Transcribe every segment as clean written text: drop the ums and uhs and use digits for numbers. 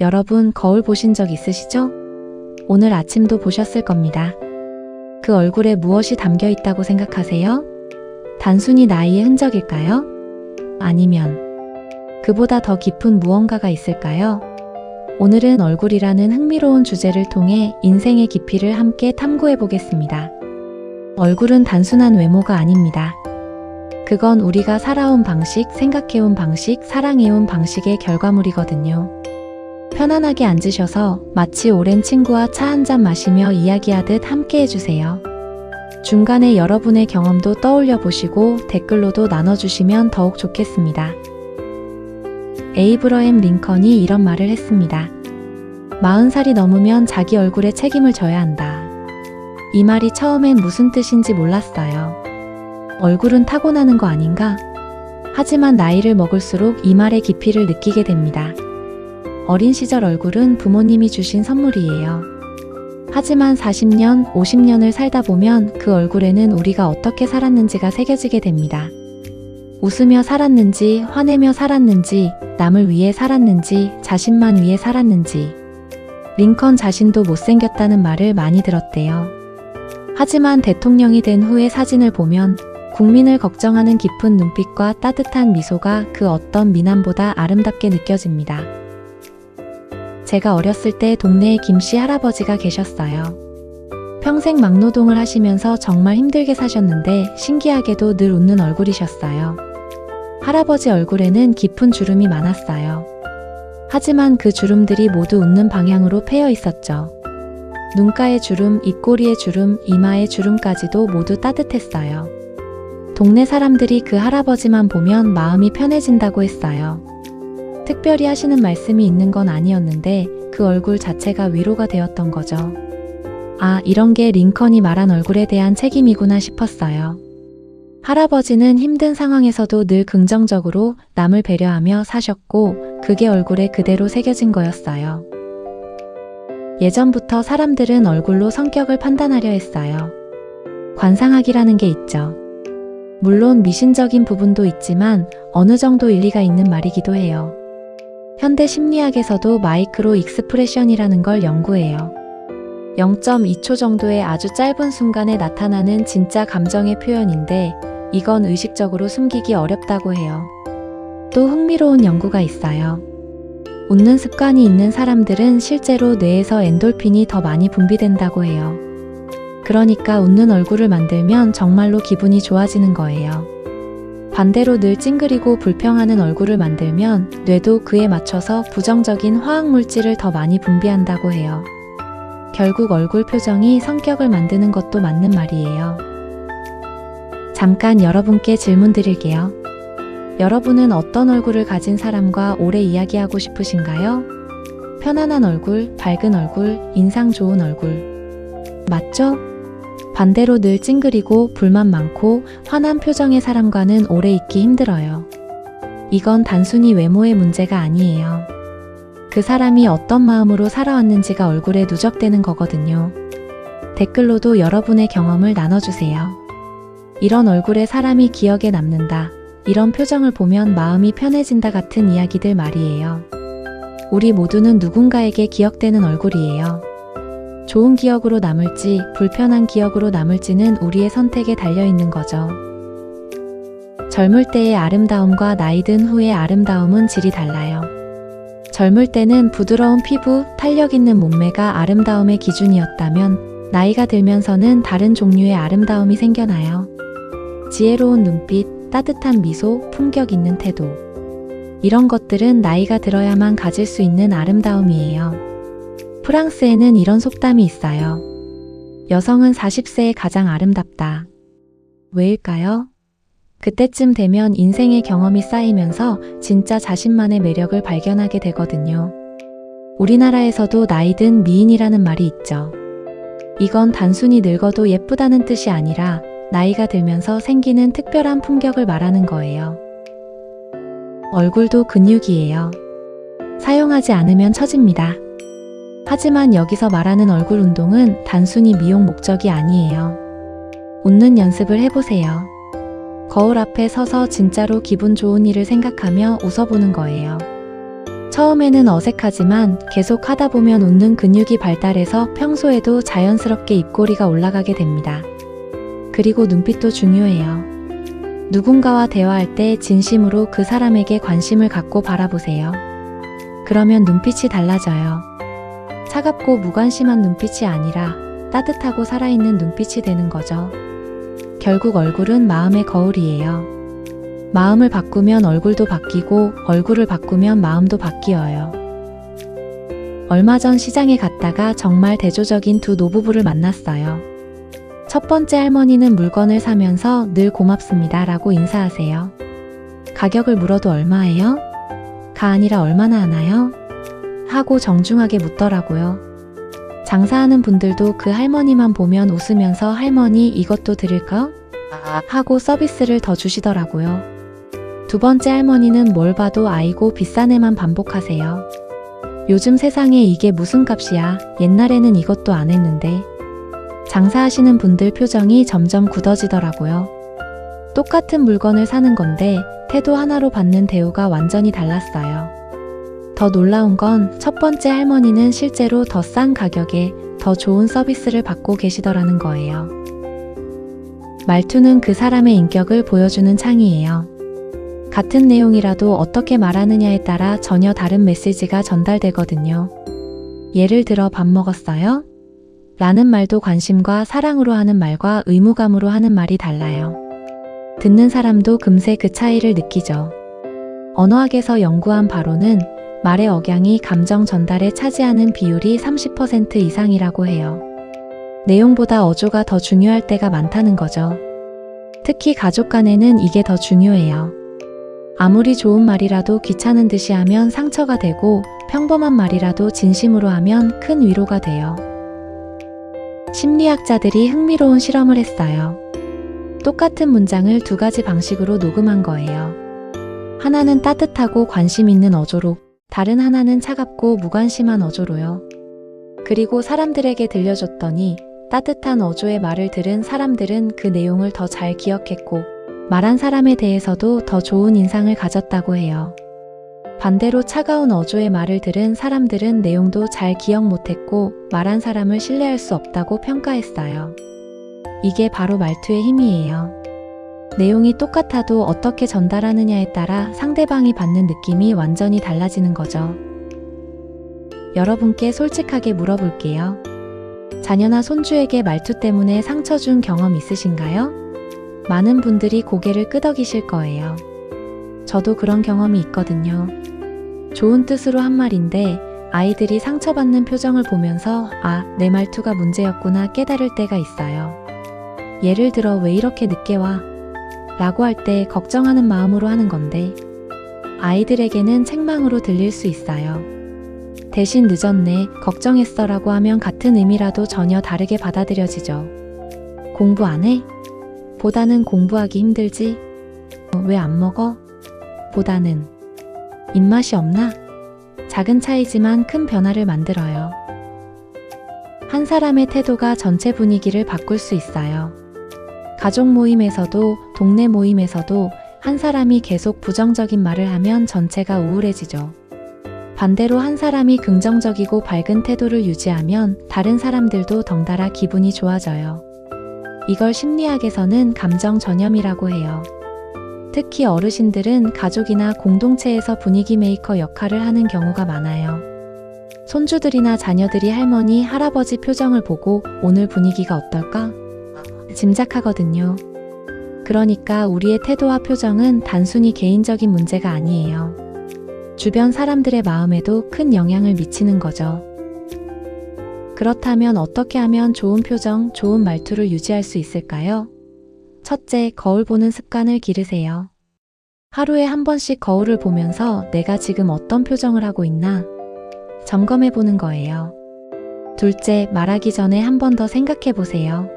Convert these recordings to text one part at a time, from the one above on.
여러분, 거울 보신 적 있으시죠? 오늘 아침도 보셨을 겁니다. 그 얼굴에 무엇이 담겨 있다고 생각하세요? 단순히 나이의 흔적일까요? 아니면 그보다 더 깊은 무언가가 있을까요? 오늘은 얼굴이라는 흥미로운 주제를 통해 인생의 깊이를 함께 탐구해 보겠습니다. 얼굴은 단순한 외모가 아닙니다. 그건 우리가 살아온 방식, 생각해온 방식, 사랑해온 방식의 결과물이거든요. 편안하게 앉으셔서 마치 오랜 친구와 차 한잔 마시며 이야기하듯 함께 해주세요. 중간에 여러분의 경험도 떠올려 보시고 댓글로도 나눠주시면 더욱 좋겠습니다. 에이브러햄 링컨이 이런 말을 했습니다. 40살이 넘으면 자기 얼굴에 책임을 져야 한다. 이 말이 처음엔 무슨 뜻인지 몰랐어요. 얼굴은 타고나는 거 아닌가? 하지만 나이를 먹을수록 이 말의 깊이를 느끼게 됩니다. 어린 시절 얼굴은 부모님이 주신 선물이에요. 하지만 40년, 50년을 살다 보면 그 얼굴에는 우리가 어떻게 살았는지가 새겨지게 됩니다. 웃으며 살았는지, 화내며 살았는지, 남을 위해 살았는지, 자신만 위해 살았는지. 링컨 자신도 못생겼다는 말을 많이 들었대요. 하지만 대통령이 된 후의 사진을 보면 국민을 걱정하는 깊은 눈빛과 따뜻한 미소가 그 어떤 미남보다 아름답게 느껴집니다. 제가 어렸을 때 동네에 김씨 할아버지가 계셨어요. 평생 막노동을 하시면서 정말 힘들게 사셨는데 신기하게도 늘 웃는 얼굴이셨어요. 할아버지 얼굴에는 깊은 주름이 많았어요. 하지만 그 주름들이 모두 웃는 방향으로 패여 있었죠. 눈가의 주름, 입꼬리의 주름, 이마의 주름까지도 모두 따뜻했어요. 동네 사람들이 그 할아버지만 보면 마음이 편해진다고 했어요. 특별히 하시는 말씀이 있는 건 아니었는데 그 얼굴 자체가 위로가 되었던 거죠. 아, 이런 게 링컨이 말한 얼굴에 대한 책임이구나 싶었어요. 할아버지는 힘든 상황에서도 늘 긍정적으로 남을 배려하며 사셨고 그게 얼굴에 그대로 새겨진 거였어요. 예전부터 사람들은 얼굴로 성격을 판단하려 했어요. 관상학이라는 게 있죠. 물론 미신적인 부분도 있지만 어느 정도 일리가 있는 말이기도 해요. 현대 심리학에서도 마이크로 익스프레션이라는 걸 연구해요. 0.2초 정도의 아주 짧은 순간에 나타나는 진짜 감정의 표현인데 이건 의식적으로 숨기기 어렵다고 해요. 또 흥미로운 연구가 있어요. 웃는 습관이 있는 사람들은 실제로 뇌에서 엔돌핀이 더 많이 분비된다고 해요. 그러니까 웃는 얼굴을 만들면 정말로 기분이 좋아지는 거예요. 반대로 늘 찡그리고 불평하는 얼굴을 만들면 뇌도 그에 맞춰서 부정적인 화학물질을 더 많이 분비한다고 해요. 결국 얼굴 표정이 성격을 만드는 것도 맞는 말이에요. 잠깐 여러분께 질문 드릴게요. 여러분은 어떤 얼굴을 가진 사람과 오래 이야기하고 싶으신가요? 편안한 얼굴, 밝은 얼굴, 인상 좋은 얼굴. 맞죠? 반대로 늘 찡그리고 불만 많고 화난 표정의 사람과는 오래 있기 힘들어요. 이건 단순히 외모의 문제가 아니에요. 그 사람이 어떤 마음으로 살아왔는지가 얼굴에 누적되는 거거든요. 댓글로도 여러분의 경험을 나눠주세요. 이런 얼굴에 사람이 기억에 남는다. 이런 표정을 보면 마음이 편해진다 같은 이야기들 말이에요. 우리 모두는 누군가에게 기억되는 얼굴이에요. 좋은 기억으로 남을지 불편한 기억으로 남을지는 우리의 선택에 달려있는 거죠. 젊을 때의 아름다움과 나이 든 후의 아름다움은 질이 달라요. 젊을 때는 부드러운 피부, 탄력 있는 몸매가 아름다움의 기준이었다면 나이가 들면서는 다른 종류의 아름다움이 생겨나요. 지혜로운 눈빛, 따뜻한 미소, 품격 있는 태도. 이런 것들은 나이가 들어야만 가질 수 있는 아름다움이에요. 프랑스에는 이런 속담이 있어요. 여성은 40세에 가장 아름답다. 왜일까요? 그때쯤 되면 인생의 경험이 쌓이면서 진짜 자신만의 매력을 발견하게 되거든요. 우리나라에서도 나이든 미인이라는 말이 있죠. 이건 단순히 늙어도 예쁘다는 뜻이 아니라 나이가 들면서 생기는 특별한 품격을 말하는 거예요. 얼굴도 근육이에요. 사용하지 않으면 처집니다. 하지만 여기서 말하는 얼굴 운동은 단순히 미용 목적이 아니에요. 웃는 연습을 해보세요. 거울 앞에 서서 진짜로 기분 좋은 일을 생각하며 웃어보는 거예요. 처음에는 어색하지만 계속 하다 보면 웃는 근육이 발달해서 평소에도 자연스럽게 입꼬리가 올라가게 됩니다. 그리고 눈빛도 중요해요. 누군가와 대화할 때 진심으로 그 사람에게 관심을 갖고 바라보세요. 그러면 눈빛이 달라져요. 차갑고 무관심한 눈빛이 아니라 따뜻하고 살아있는 눈빛이 되는 거죠. 결국 얼굴은 마음의 거울이에요. 마음을 바꾸면 얼굴도 바뀌고 얼굴을 바꾸면 마음도 바뀌어요. 얼마 전 시장에 갔다가 정말 대조적인 두 노부부를 만났어요. 첫 번째 할머니는 물건을 사면서 늘 고맙습니다 라고 인사하세요. 가격을 물어도 얼마예요? 가 아니라 얼마나 하나요? 하고 정중하게 묻더라고요. 장사하는 분들도 그 할머니만 보면 웃으면서 할머니 이것도 드릴까? 하고 서비스를 더 주시더라고요. 두 번째 할머니는 뭘 봐도 아이고 비싼 애만 반복하세요. 요즘 세상에 이게 무슨 값이야. 옛날에는 이것도 안 했는데. 장사하시는 분들 표정이 점점 굳어지더라고요. 똑같은 물건을 사는 건데 태도 하나로 받는 대우가 완전히 달랐어요. 더 놀라운 건 첫 번째 할머니는 실제로 더 싼 가격에 더 좋은 서비스를 받고 계시더라는 거예요. 말투는 그 사람의 인격을 보여주는 창이에요. 같은 내용이라도 어떻게 말하느냐에 따라 전혀 다른 메시지가 전달되거든요. 예를 들어 밥 먹었어요? 라는 말도 관심과 사랑으로 하는 말과 의무감으로 하는 말이 달라요. 듣는 사람도 금세 그 차이를 느끼죠. 언어학에서 연구한 바로는 말의 억양이 감정 전달에 차지하는 비율이 30% 이상이라고 해요. 내용보다 어조가 더 중요할 때가 많다는 거죠. 특히 가족 간에는 이게 더 중요해요. 아무리 좋은 말이라도 귀찮은 듯이 하면 상처가 되고 평범한 말이라도 진심으로 하면 큰 위로가 돼요. 심리학자들이 흥미로운 실험을 했어요. 똑같은 문장을 두 가지 방식으로 녹음한 거예요. 하나는 따뜻하고 관심 있는 어조로, 다른 하나는 차갑고 무관심한 어조로요. 그리고 사람들에게 들려줬더니 따뜻한 어조의 말을 들은 사람들은 그 내용을 더 잘 기억했고 말한 사람에 대해서도 더 좋은 인상을 가졌다고 해요. 반대로 차가운 어조의 말을 들은 사람들은 내용도 잘 기억 못했고 말한 사람을 신뢰할 수 없다고 평가했어요. 이게 바로 말투의 힘이에요. 내용이 똑같아도 어떻게 전달하느냐에 따라 상대방이 받는 느낌이 완전히 달라지는 거죠. 여러분께 솔직하게 물어볼게요. 자녀나 손주에게 말투 때문에 상처 준 경험 있으신가요? 많은 분들이 고개를 끄덕이실 거예요. 저도 그런 경험이 있거든요. 좋은 뜻으로 한 말인데 아이들이 상처받는 표정을 보면서 아, 내 말투가 문제였구나 깨달을 때가 있어요. 예를 들어 왜 이렇게 늦게 와? 라고 할 때 걱정하는 마음으로 하는 건데 아이들에게는 책망으로 들릴 수 있어요. 대신 늦었네, 걱정했어 라고 하면 같은 의미라도 전혀 다르게 받아들여지죠. 공부 안 해? 보다는 공부하기 힘들지? 왜 안 먹어? 보다는 입맛이 없나? 작은 차이지만 큰 변화를 만들어요. 한 사람의 태도가 전체 분위기를 바꿀 수 있어요. 가족 모임에서도 동네 모임에서도 한 사람이 계속 부정적인 말을 하면 전체가 우울해지죠. 반대로 한 사람이 긍정적이고 밝은 태도를 유지하면 다른 사람들도 덩달아 기분이 좋아져요. 이걸 심리학에서는 감정 전염이라고 해요. 특히 어르신들은 가족이나 공동체에서 분위기 메이커 역할을 하는 경우가 많아요. 손주들이나 자녀들이 할머니, 할아버지 표정을 보고 오늘 분위기가 어떨까? 짐작하거든요. 그러니까 우리의 태도와 표정은 단순히 개인적인 문제가 아니에요. 주변 사람들의 마음에도 큰 영향을 미치는 거죠. 그렇다면 어떻게 하면 좋은 표정, 좋은 말투를 유지할 수 있을까요? 첫째, 거울 보는 습관을 기르세요. 하루에 한 번씩 거울을 보면서 내가 지금 어떤 표정을 하고 있나 점검해 보는 거예요. 둘째, 말하기 전에 한 번 더 생각해 보세요.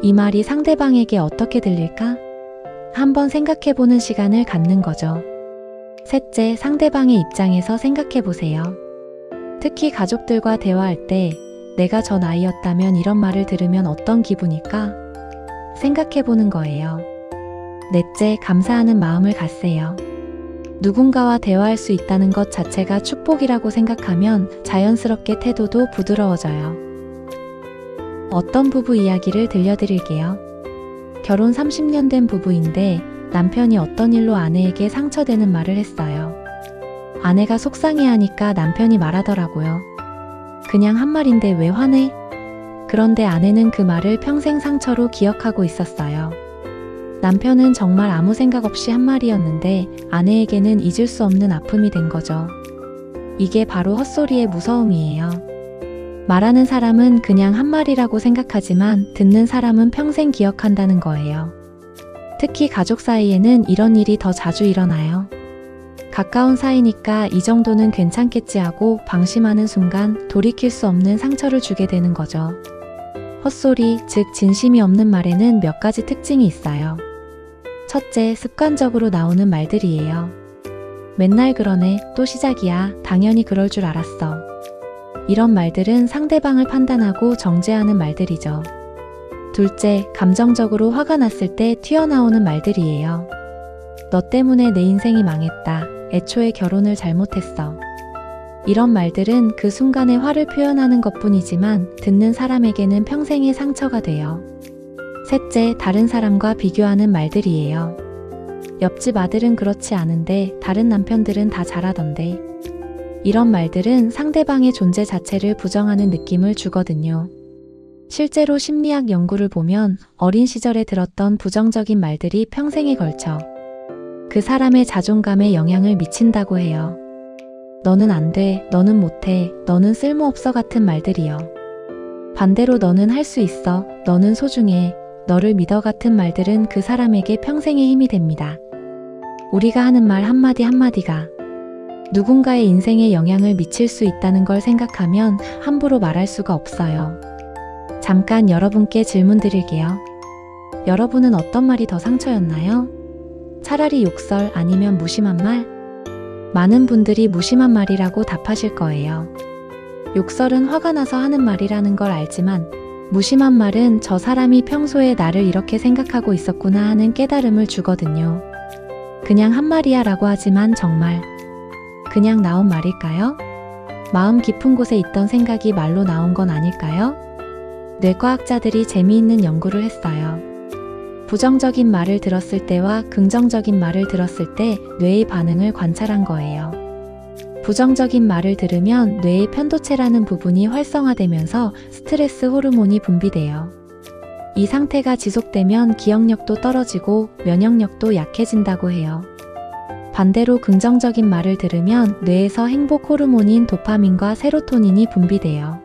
이 말이 상대방에게 어떻게 들릴까? 한번 생각해 보는 시간을 갖는 거죠. 셋째, 상대방의 입장에서 생각해 보세요. 특히 가족들과 대화할 때 내가 저 나이였다면 이런 말을 들으면 어떤 기분일까? 생각해 보는 거예요. 넷째, 감사하는 마음을 갖세요. 누군가와 대화할 수 있다는 것 자체가 축복이라고 생각하면 자연스럽게 태도도 부드러워져요. 어떤 부부 이야기를 들려드릴게요. 결혼 30년 된 부부인데 남편이 어떤 일로 아내에게 상처되는 말을 했어요. 아내가 속상해하니까 남편이 말하더라고요. 그냥 한 말인데 왜 화내? 그런데 아내는 그 말을 평생 상처로 기억하고 있었어요. 남편은 정말 아무 생각 없이 한 말이었는데 아내에게는 잊을 수 없는 아픔이 된 거죠. 이게 바로 헛소리의 무서움이에요. 말하는 사람은 그냥 한 말이라고 생각하지만 듣는 사람은 평생 기억한다는 거예요. 특히 가족 사이에는 이런 일이 더 자주 일어나요. 가까운 사이니까 이 정도는 괜찮겠지 하고 방심하는 순간 돌이킬 수 없는 상처를 주게 되는 거죠. 헛소리, 즉 진심이 없는 말에는 몇 가지 특징이 있어요. 첫째, 습관적으로 나오는 말들이에요. 맨날 그러네, 또 시작이야, 당연히 그럴 줄 알았어. 이런 말들은 상대방을 판단하고 정죄하는 말들이죠. 둘째, 감정적으로 화가 났을 때 튀어나오는 말들이에요. 너 때문에 내 인생이 망했다. 애초에 결혼을 잘못했어. 이런 말들은 그 순간의 화를 표현하는 것뿐이지만 듣는 사람에게는 평생의 상처가 돼요. 셋째, 다른 사람과 비교하는 말들이에요. 옆집 아들은 그렇지 않은데 다른 남편들은 다 잘하던데. 이런 말들은 상대방의 존재 자체를 부정하는 느낌을 주거든요. 실제로 심리학 연구를 보면 어린 시절에 들었던 부정적인 말들이 평생에 걸쳐 그 사람의 자존감에 영향을 미친다고 해요. 너는 안 돼, 너는 못해, 너는 쓸모없어 같은 말들이요. 반대로 너는 할 수 있어, 너는 소중해, 너를 믿어 같은 말들은 그 사람에게 평생의 힘이 됩니다. 우리가 하는 말 한마디 한마디가 누군가의 인생에 영향을 미칠 수 있다는 걸 생각하면 함부로 말할 수가 없어요. 잠깐 여러분께 질문 드릴게요. 여러분은 어떤 말이 더 상처였나요? 차라리 욕설 아니면 무심한 말? 많은 분들이 무심한 말이라고 답하실 거예요. 욕설은 화가 나서 하는 말이라는 걸 알지만 무심한 말은 저 사람이 평소에 나를 이렇게 생각하고 있었구나 하는 깨달음을 주거든요. 그냥 한 말이야 라고 하지만 정말 그냥 나온 말일까요? 마음 깊은 곳에 있던 생각이 말로 나온 건 아닐까요? 뇌과학자들이 재미있는 연구를 했어요. 부정적인 말을 들었을 때와 긍정적인 말을 들었을 때 뇌의 반응을 관찰한 거예요. 부정적인 말을 들으면 뇌의 편도체라는 부분이 활성화되면서 스트레스 호르몬이 분비돼요. 이 상태가 지속되면 기억력도 떨어지고 면역력도 약해진다고 해요. 반대로 긍정적인 말을 들으면 뇌에서 행복 호르몬인 도파민과 세로토닌이 분비돼요.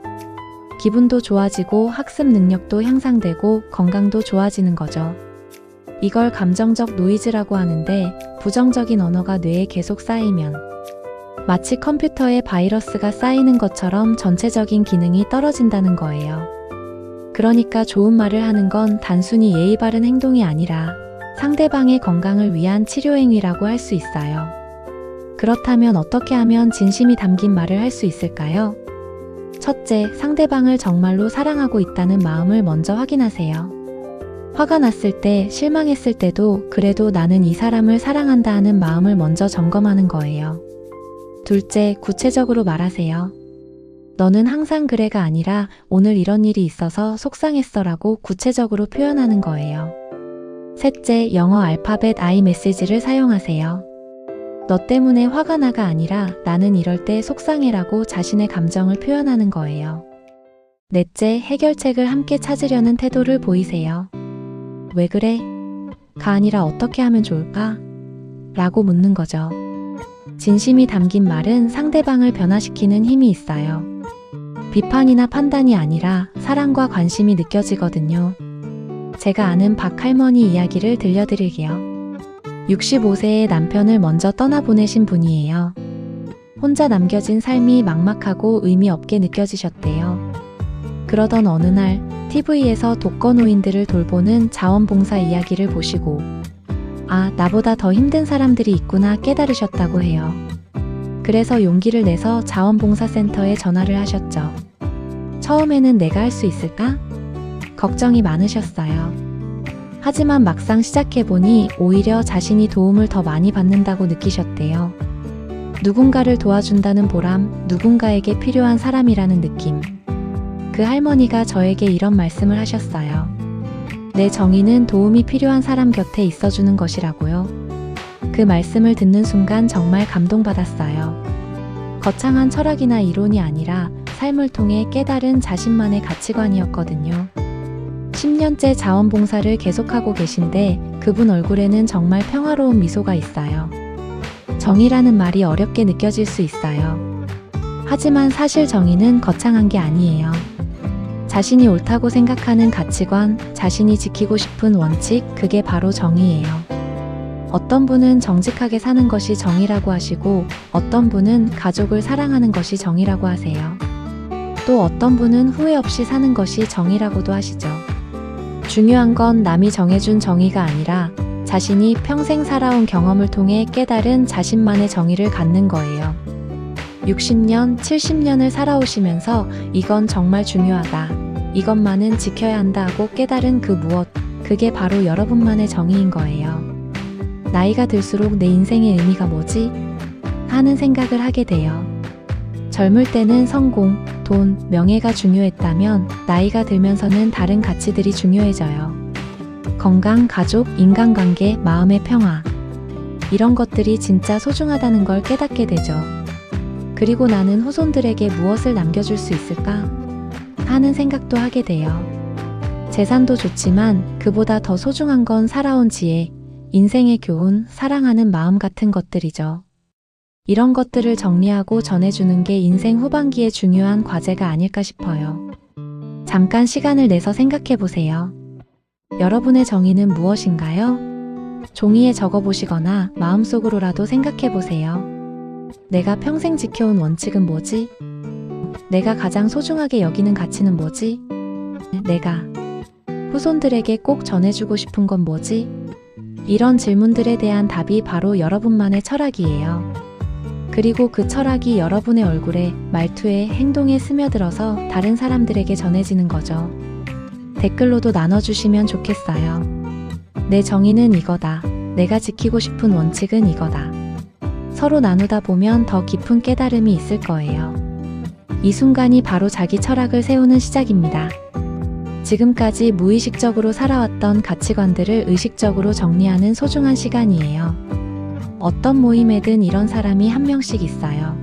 기분도 좋아지고 학습 능력도 향상되고 건강도 좋아지는 거죠. 이걸 감정적 노이즈라고 하는데 부정적인 언어가 뇌에 계속 쌓이면 마치 컴퓨터에 바이러스가 쌓이는 것처럼 전체적인 기능이 떨어진다는 거예요. 그러니까 좋은 말을 하는 건 단순히 예의 바른 행동이 아니라 상대방의 건강을 위한 치료 행위라고 할 수 있어요. 그렇다면 어떻게 하면 진심이 담긴 말을 할 수 있을까요? 첫째, 상대방을 정말로 사랑하고 있다는 마음을 먼저 확인하세요. 화가 났을 때, 실망했을 때도 그래도 나는 이 사람을 사랑한다 하는 마음을 먼저 점검하는 거예요. 둘째, 구체적으로 말하세요. 너는 항상 그래가 아니라 오늘 이런 일이 있어서 속상했어 라고 구체적으로 표현하는 거예요. 셋째, 영어 알파벳 I 메시지를 사용하세요. 너 때문에 화가 나가 아니라 나는 이럴 때 속상해 라고 자신의 감정을 표현하는 거예요. 넷째, 해결책을 함께 찾으려는 태도를 보이세요. 왜 그래? 가 아니라 어떻게 하면 좋을까? 라고 묻는 거죠. 진심이 담긴 말은 상대방을 변화시키는 힘이 있어요. 비판이나 판단이 아니라 사랑과 관심이 느껴지거든요. 제가 아는 박 할머니 이야기를 들려드릴게요. 65세의 남편을 먼저 떠나보내신 분이에요. 혼자 남겨진 삶이 막막하고 의미 없게 느껴지셨대요. 그러던 어느 날 TV에서 독거노인들을 돌보는 자원봉사 이야기를 보시고 아, 나보다 더 힘든 사람들이 있구나 깨달으셨다고 해요. 그래서 용기를 내서 자원봉사센터에 전화를 하셨죠. 처음에는 내가 할 수 있을까? 걱정이 많으셨어요. 하지만 막상 시작해보니 오히려 자신이 도움을 더 많이 받는다고 느끼셨대요. 누군가를 도와준다는 보람, 누군가에게 필요한 사람이라는 느낌. 그 할머니가 저에게 이런 말씀을 하셨어요. 내 정의는 도움이 필요한 사람 곁에 있어주는 것이라고요. 그 말씀을 듣는 순간 정말 감동받았어요. 거창한 철학이나 이론이 아니라 삶을 통해 깨달은 자신만의 가치관이었거든요. 10년째 자원봉사를 계속하고 계신데 그분 얼굴에는 정말 평화로운 미소가 있어요. 정의라는 말이 어렵게 느껴질 수 있어요. 하지만 사실 정의는 거창한 게 아니에요. 자신이 옳다고 생각하는 가치관, 자신이 지키고 싶은 원칙, 그게 바로 정의예요. 어떤 분은 정직하게 사는 것이 정의라고 하시고 어떤 분은 가족을 사랑하는 것이 정의라고 하세요. 또 어떤 분은 후회 없이 사는 것이 정의라고도 하시죠. 중요한 건 남이 정해준 정의가 아니라 자신이 평생 살아온 경험을 통해 깨달은 자신만의 정의를 갖는 거예요. 60년, 70년을 살아오시면서 이건 정말 중요하다. 이것만은 지켜야 한다 하고 깨달은 그 무엇, 그게 바로 여러분만의 정의인 거예요. 나이가 들수록 내 인생의 의미가 뭐지? 하는 생각을 하게 돼요. 젊을 때는 성공, 돈, 명예가 중요했다면 나이가 들면서는 다른 가치들이 중요해져요. 건강, 가족, 인간관계, 마음의 평화. 이런 것들이 진짜 소중하다는 걸 깨닫게 되죠. 그리고 나는 후손들에게 무엇을 남겨줄 수 있을까? 하는 생각도 하게 돼요. 재산도 좋지만 그보다 더 소중한 건 살아온 지혜, 인생의 교훈, 사랑하는 마음 같은 것들이죠. 이런 것들을 정리하고 전해주는 게 인생 후반기에 중요한 과제가 아닐까 싶어요. 잠깐 시간을 내서 생각해 보세요. 여러분의 정의는 무엇인가요? 종이에 적어보시거나 마음속으로라도 생각해 보세요. 내가 평생 지켜온 원칙은 뭐지? 내가 가장 소중하게 여기는 가치는 뭐지? 내가 후손들에게 꼭 전해주고 싶은 건 뭐지? 이런 질문들에 대한 답이 바로 여러분만의 철학이에요. 그리고 그 철학이 여러분의 얼굴에, 말투에, 행동에 스며들어서 다른 사람들에게 전해지는 거죠. 댓글로도 나눠주시면 좋겠어요. 내 정의는 이거다. 내가 지키고 싶은 원칙은 이거다. 서로 나누다 보면 더 깊은 깨달음이 있을 거예요. 이 순간이 바로 자기 철학을 세우는 시작입니다. 지금까지 무의식적으로 살아왔던 가치관들을 의식적으로 정리하는 소중한 시간이에요. 어떤 모임에든 이런 사람이 한 명씩 있어요.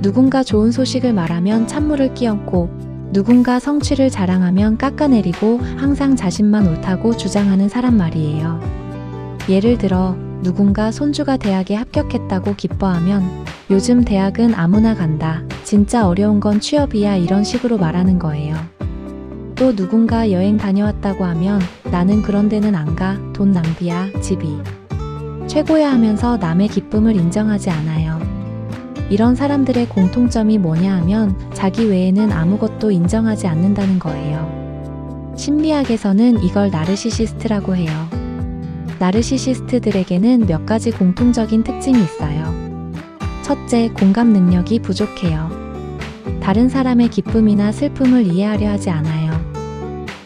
누군가 좋은 소식을 말하면 찬물을 끼얹고 누군가 성취를 자랑하면 깎아내리고 항상 자신만 옳다고 주장하는 사람 말이에요. 예를 들어 누군가 손주가 대학에 합격했다고 기뻐하면 요즘 대학은 아무나 간다. 진짜 어려운 건 취업이야. 이런 식으로 말하는 거예요. 또 누군가 여행 다녀왔다고 하면 나는 그런 데는 안 가. 돈 낭비야. 집이 최고야 하면서 남의 기쁨을 인정하지 않아요. 이런 사람들의 공통점이 뭐냐 하면 자기 외에는 아무것도 인정하지 않는다는 거예요. 심리학에서는 이걸 나르시시스트라고 해요. 나르시시스트들에게는 몇 가지 공통적인 특징이 있어요. 첫째, 공감 능력이 부족해요. 다른 사람의 기쁨이나 슬픔을 이해하려 하지 않아요.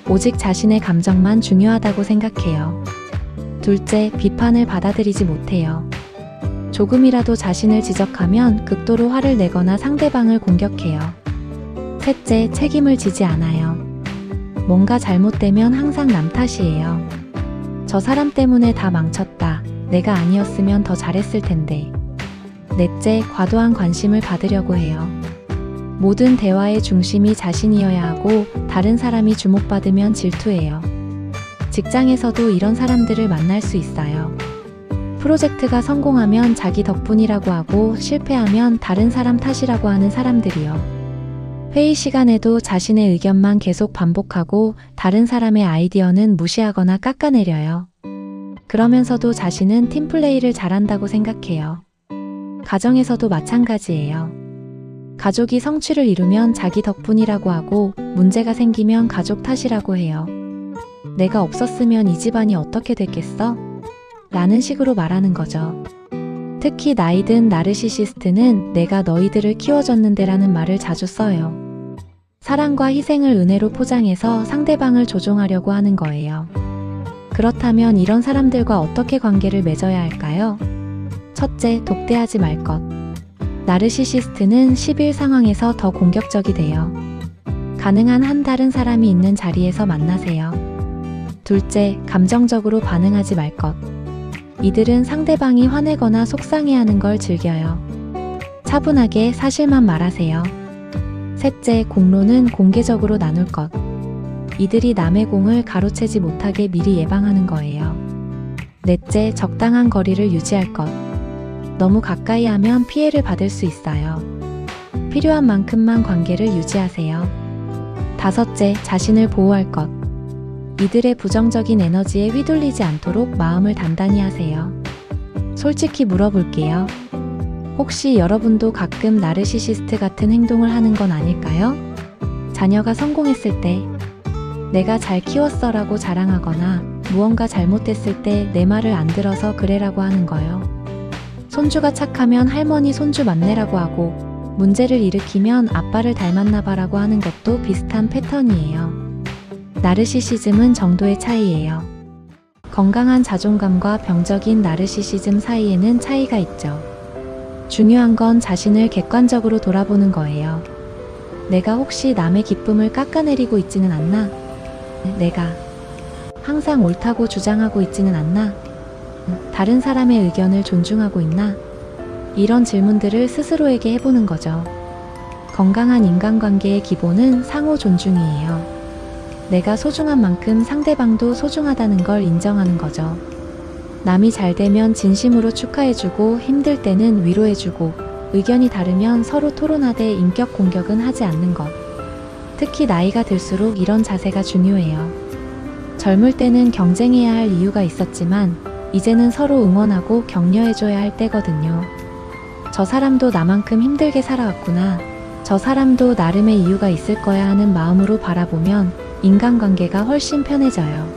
오직 자신의 감정만 중요하다고 생각해요. 둘째, 비판을 받아들이지 못해요. 조금이라도 자신을 지적하면 극도로 화를 내거나 상대방을 공격해요. 셋째, 책임을 지지 않아요. 뭔가 잘못되면 항상 남 탓이에요. 저 사람 때문에 다 망쳤다. 내가 아니었으면 더 잘했을 텐데. 넷째, 과도한 관심을 받으려고 해요. 모든 대화의 중심이 자신이어야 하고 다른 사람이 주목받으면 질투해요. 직장에서도 이런 사람들을 만날 수 있어요. 프로젝트가 성공하면 자기 덕분이라고 하고 실패하면 다른 사람 탓이라고 하는 사람들이요. 회의 시간에도 자신의 의견만 계속 반복하고 다른 사람의 아이디어는 무시하거나 깎아내려요. 그러면서도 자신은 팀플레이를 잘한다고 생각해요. 가정에서도 마찬가지예요. 가족이 성취를 이루면 자기 덕분이라고 하고 문제가 생기면 가족 탓이라고 해요. 내가 없었으면 이 집안이 어떻게 됐겠어? 라는 식으로 말하는 거죠. 특히 나이 든 나르시시스트는 내가 너희들을 키워줬는데 라는 말을 자주 써요. 사랑과 희생을 은혜로 포장해서 상대방을 조종하려고 하는 거예요. 그렇다면 이런 사람들과 어떻게 관계를 맺어야 할까요? 첫째, 독대하지 말 것. 나르시시스트는 10일 상황에서 더 공격적이 돼요. 가능한 한 다른 사람이 있는 자리에서 만나세요. 둘째, 감정적으로 반응하지 말 것. 이들은 상대방이 화내거나 속상해하는 걸 즐겨요. 차분하게 사실만 말하세요. 셋째, 공로는 공개적으로 나눌 것. 이들이 남의 공을 가로채지 못하게 미리 예방하는 거예요. 넷째, 적당한 거리를 유지할 것. 너무 가까이 하면 피해를 받을 수 있어요. 필요한 만큼만 관계를 유지하세요. 다섯째, 자신을 보호할 것. 이들의 부정적인 에너지에 휘둘리지 않도록 마음을 단단히 하세요. 솔직히 물어볼게요. 혹시 여러분도 가끔 나르시시스트 같은 행동을 하는 건 아닐까요? 자녀가 성공했을 때, 내가 잘 키웠어 라고 자랑하거나 무언가 잘못됐을 때 내 말을 안 들어서 그래라고 하는 거요. 손주가 착하면 할머니 손주 맞네라고 하고 문제를 일으키면 아빠를 닮았나 봐라고 하는 것도 비슷한 패턴이에요. 나르시시즘은 정도의 차이예요. 건강한 자존감과 병적인 나르시시즘 사이에는 차이가 있죠. 중요한 건 자신을 객관적으로 돌아보는 거예요. 내가 혹시 남의 기쁨을 깎아내리고 있지는 않나? 내가 항상 옳다고 주장하고 있지는 않나? 다른 사람의 의견을 존중하고 있나? 이런 질문들을 스스로에게 해보는 거죠. 건강한 인간관계의 기본은 상호 존중이에요. 내가 소중한 만큼 상대방도 소중하다는 걸 인정하는 거죠. 남이 잘 되면 진심으로 축하해주고 힘들 때는 위로해주고 의견이 다르면 서로 토론하되 인격 공격은 하지 않는 것. 특히 나이가 들수록 이런 자세가 중요해요. 젊을 때는 경쟁해야 할 이유가 있었지만 이제는 서로 응원하고 격려해줘야 할 때거든요. 저 사람도 나만큼 힘들게 살아왔구나. 저 사람도 나름의 이유가 있을 거야 하는 마음으로 바라보면 인간관계가 훨씬 편해져요.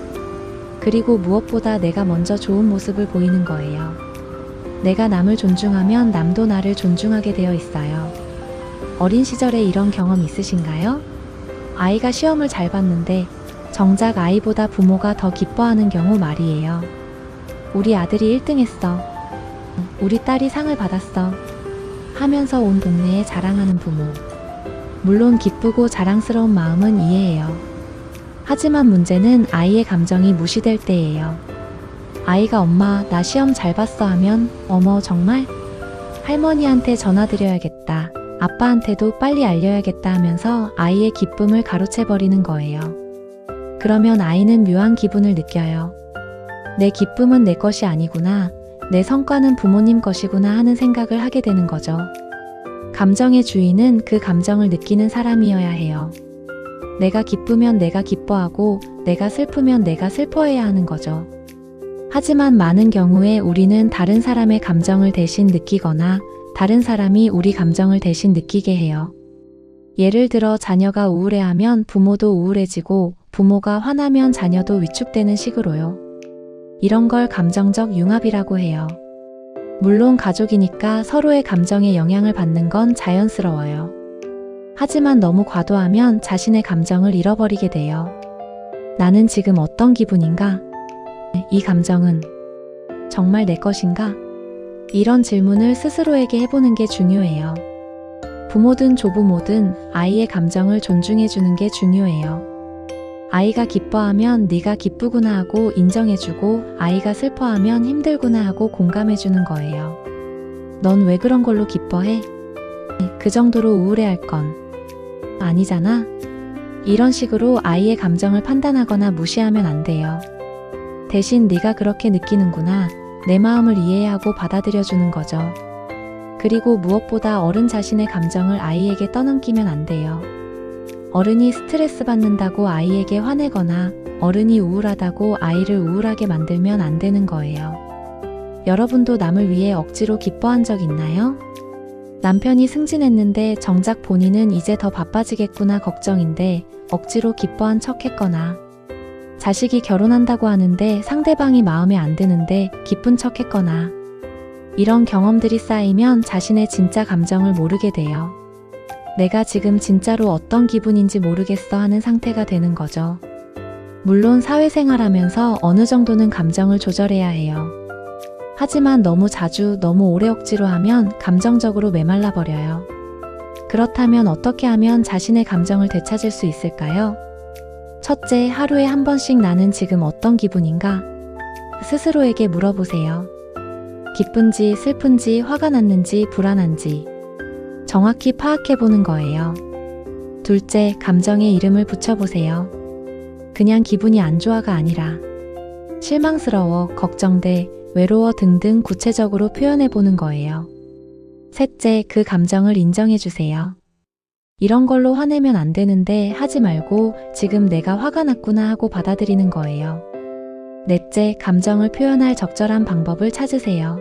그리고 무엇보다 내가 먼저 좋은 모습을 보이는 거예요. 내가 남을 존중하면 남도 나를 존중하게 되어 있어요. 어린 시절에 이런 경험 있으신가요? 아이가 시험을 잘 봤는데 정작 아이보다 부모가 더 기뻐하는 경우 말이에요. 우리 아들이 1등 했어. 우리 딸이 상을 받았어. 하면서 온 동네에 자랑하는 부모. 물론 기쁘고 자랑스러운 마음은 이해해요. 하지만 문제는 아이의 감정이 무시될 때예요. 아이가 엄마 나 시험 잘 봤어 하면 어머 정말? 할머니한테 전화드려야겠다. 아빠한테도 빨리 알려야겠다 하면서 아이의 기쁨을 가로채버리는 거예요. 그러면 아이는 묘한 기분을 느껴요. 내 기쁨은 내 것이 아니구나. 내 성과는 부모님 것이구나 하는 생각을 하게 되는 거죠. 감정의 주인은 그 감정을 느끼는 사람이어야 해요. 내가 기쁘면 내가 기뻐하고 내가 슬프면 내가 슬퍼해야 하는 거죠. 하지만 많은 경우에 우리는 다른 사람의 감정을 대신 느끼거나 다른 사람이 우리 감정을 대신 느끼게 해요. 예를 들어 자녀가 우울해하면 부모도 우울해지고 부모가 화나면 자녀도 위축되는 식으로요. 이런 걸 감정적 융합이라고 해요. 물론 가족이니까 서로의 감정에 영향을 받는 건 자연스러워요. 하지만 너무 과도하면 자신의 감정을 잃어버리게 돼요. 나는 지금 어떤 기분인가? 이 감정은 정말 내 것인가? 이런 질문을 스스로에게 해보는 게 중요해요. 부모든 조부모든 아이의 감정을 존중해주는 게 중요해요. 아이가 기뻐하면 네가 기쁘구나 하고 인정해주고 아이가 슬퍼하면 힘들구나 하고 공감해주는 거예요. 넌 왜 그런 걸로 기뻐해? 그 정도로 우울해할 건 아니잖아? 이런 식으로 아이의 감정을 판단하거나 무시하면 안 돼요. 대신 네가 그렇게 느끼는구나. 내 마음을 이해하고 받아들여주는 거죠. 그리고 무엇보다 어른 자신의 감정을 아이에게 떠넘기면 안 돼요. 어른이 스트레스 받는다고 아이에게 화내거나 어른이 우울하다고 아이를 우울하게 만들면 안 되는 거예요. 여러분도 남을 위해 억지로 기뻐한 적 있나요? 남편이 승진했는데 정작 본인은 이제 더 바빠지겠구나 걱정인데 억지로 기뻐한 척 했거나 자식이 결혼한다고 하는데 상대방이 마음에 안 드는데 기쁜 척 했거나 이런 경험들이 쌓이면 자신의 진짜 감정을 모르게 돼요. 내가 지금 진짜로 어떤 기분인지 모르겠어 하는 상태가 되는 거죠. 물론 사회생활하면서 어느 정도는 감정을 조절해야 해요. 하지만 너무 자주, 너무 오래 억지로 하면 감정적으로 메말라 버려요. 그렇다면 어떻게 하면 자신의 감정을 되찾을 수 있을까요? 첫째, 하루에 한 번씩 나는 지금 어떤 기분인가? 스스로에게 물어보세요. 기쁜지, 슬픈지, 화가 났는지, 불안한지 정확히 파악해보는 거예요. 둘째, 감정에 이름을 붙여보세요. 그냥 기분이 안 좋아가 아니라 실망스러워, 걱정돼, 외로워 등등 구체적으로 표현해보는 거예요. 셋째, 그 감정을 인정해주세요. 이런 걸로 화내면 안 되는데 하지 말고 지금 내가 화가 났구나 하고 받아들이는 거예요. 넷째, 감정을 표현할 적절한 방법을 찾으세요.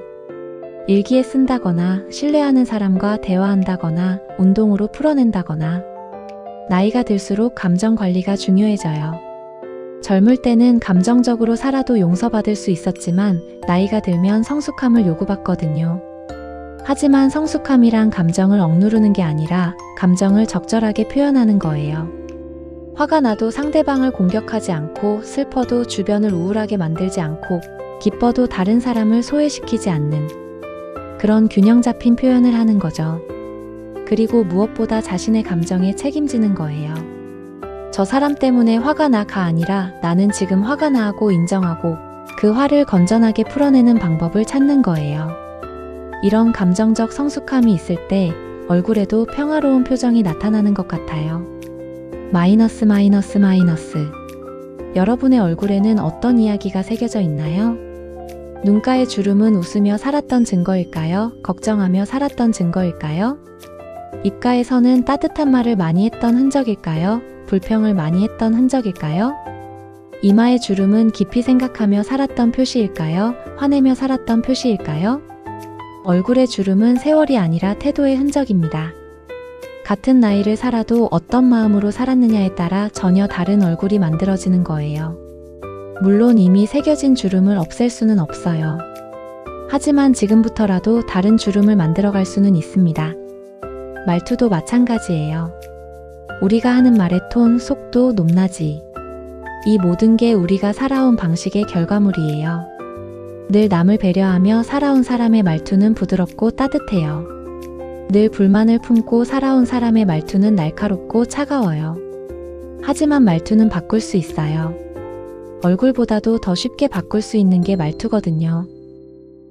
일기에 쓴다거나, 신뢰하는 사람과 대화한다거나, 운동으로 풀어낸다거나. 나이가 들수록 감정 관리가 중요해져요. 젊을 때는 감정적으로 살아도 용서받을 수 있었지만 나이가 들면 성숙함을 요구받거든요. 하지만 성숙함이란 감정을 억누르는 게 아니라 감정을 적절하게 표현하는 거예요. 화가 나도 상대방을 공격하지 않고, 슬퍼도 주변을 우울하게 만들지 않고, 기뻐도 다른 사람을 소외시키지 않는 그런 균형 잡힌 표현을 하는 거죠. 그리고 무엇보다 자신의 감정에 책임지는 거예요. 저 사람 때문에 화가 나가 아니라 나는 지금 화가 나 하고 인정하고 그 화를 건전하게 풀어내는 방법을 찾는 거예요. 이런 감정적 성숙함이 있을 때 얼굴에도 평화로운 표정이 나타나는 것 같아요. 마이너스. 여러분의 얼굴에는 어떤 이야기가 새겨져 있나요? 눈가의 주름은 웃으며 살았던 증거일까요? 걱정하며 살았던 증거일까요? 입가에서는 따뜻한 말을 많이 했던 흔적일까요? 불평을 많이 했던 흔적일까요? 이마의 주름은 깊이 생각하며 살았던 표시일까요? 화내며 살았던 표시일까요? 얼굴의 주름은 세월이 아니라 태도의 흔적입니다. 같은 나이를 살아도 어떤 마음으로 살았느냐에 따라 전혀 다른 얼굴이 만들어지는 거예요. 물론 이미 새겨진 주름을 없앨 수는 없어요. 하지만 지금부터라도 다른 주름을 만들어갈 수는 있습니다. 말투도 마찬가지예요. 우리가 하는 말의 톤, 속도, 높낮이. 이 모든 게 우리가 살아온 방식의 결과물이에요. 늘 남을 배려하며 살아온 사람의 말투는 부드럽고 따뜻해요. 늘 불만을 품고 살아온 사람의 말투는 날카롭고 차가워요. 하지만 말투는 바꿀 수 있어요. 얼굴보다도 더 쉽게 바꿀 수 있는 게 말투거든요.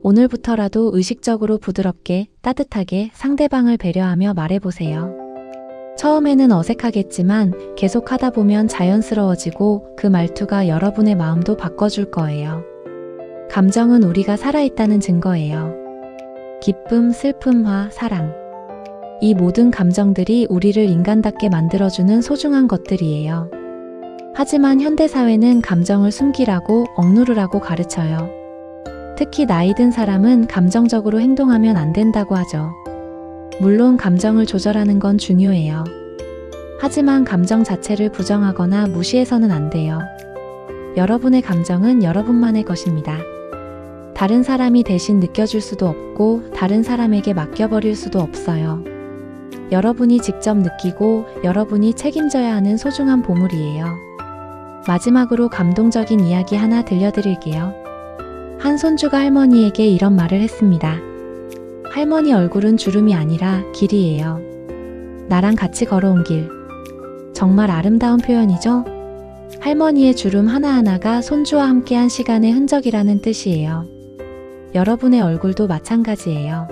오늘부터라도 의식적으로 부드럽게, 따뜻하게 상대방을 배려하며 말해보세요. 처음에는 어색하겠지만 계속 하다 보면 자연스러워지고 그 말투가 여러분의 마음도 바꿔줄 거예요. 감정은 우리가 살아있다는 증거예요. 기쁨, 슬픔, 화, 사랑. 이 모든 감정들이 우리를 인간답게 만들어주는 소중한 것들이에요. 하지만 현대사회는 감정을 숨기라고, 억누르라고 가르쳐요. 특히 나이 든 사람은 감정적으로 행동하면 안 된다고 하죠. 물론 감정을 조절하는 건 중요해요. 하지만 감정 자체를 부정하거나 무시해서는 안 돼요. 여러분의 감정은 여러분만의 것입니다. 다른 사람이 대신 느껴줄 수도 없고 다른 사람에게 맡겨버릴 수도 없어요. 여러분이 직접 느끼고 여러분이 책임져야 하는 소중한 보물이에요. 마지막으로 감동적인 이야기 하나 들려드릴게요. 한 손주가 할머니에게 이런 말을 했습니다. 할머니 얼굴은 주름이 아니라 길이에요. 나랑 같이 걸어온 길. 정말 아름다운 표현이죠? 할머니의 주름 하나하나가 손주와 함께한 시간의 흔적이라는 뜻이에요. 여러분의 얼굴도 마찬가지예요.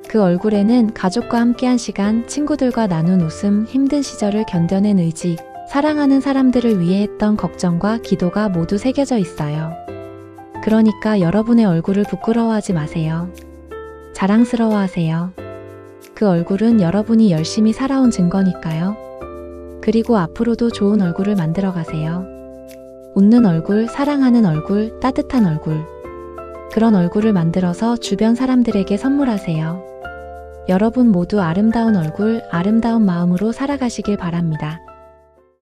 그 얼굴에는 가족과 함께한 시간, 친구들과 나눈 웃음, 힘든 시절을 견뎌낸 의지, 사랑하는 사람들을 위해 했던 걱정과 기도가 모두 새겨져 있어요. 그러니까 여러분의 얼굴을 부끄러워하지 마세요. 자랑스러워하세요. 그 얼굴은 여러분이 열심히 살아온 증거니까요. 그리고 앞으로도 좋은 얼굴을 만들어 가세요. 웃는 얼굴, 사랑하는 얼굴, 따뜻한 얼굴. 그런 얼굴을 만들어서 주변 사람들에게 선물하세요. 여러분 모두 아름다운 얼굴, 아름다운 마음으로 살아가시길 바랍니다.